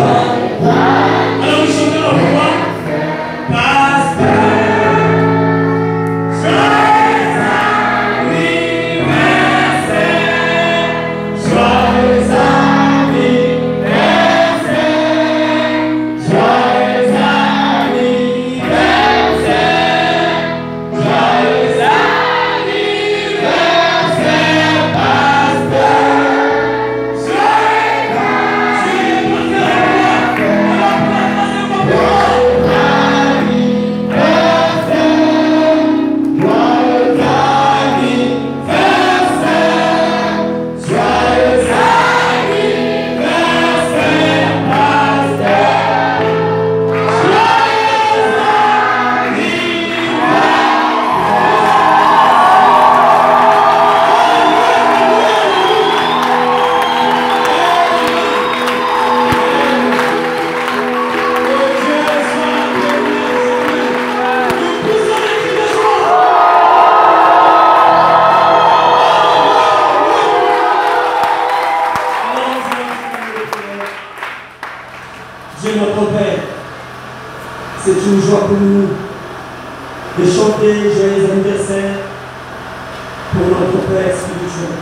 Alors nous chantons la voix. Pasteur. Dieu notre Père, c'est une joie pour nous de chanter joyeux anniversaire pour notre Père spirituel,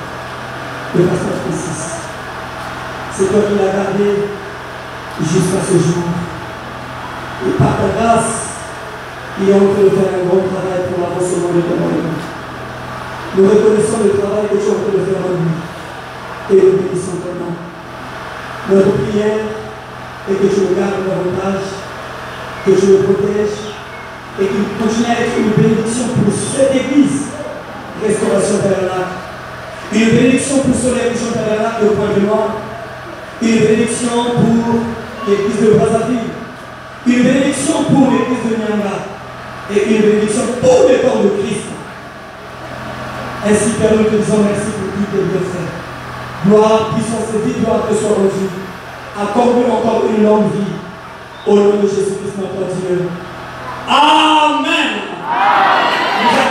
le pasteur Francis. C'est toi qui l'as gardé jusqu'à ce jour. Et par ta grâce, il est en train de faire un grand travail pour l'avancement de ton royaume. Nous reconnaissons le travail que tu es en train de faire en lui et nous bénissons ton nom. Notre prière et que tu le gardes davantage, que tu le protèges et qu'il continue à être une bénédiction pour cette église, Restauration Tabernacle. Une bénédiction pour Soleil Mission Tabernacle de Pointe-Noire. Une bénédiction pour l'église de Brazzaville. Une bénédiction pour l'église de Nyanga. Et une bénédiction pour le corps de Christ. Ainsi, Père, nous te disons merci pour tout tes bienfaits. Gloire, puissance et victoire te soient rendues. Accorde-nous encore une longue vie. Au nom de Jésus-Christ, notre Dieu. Amen. Amen.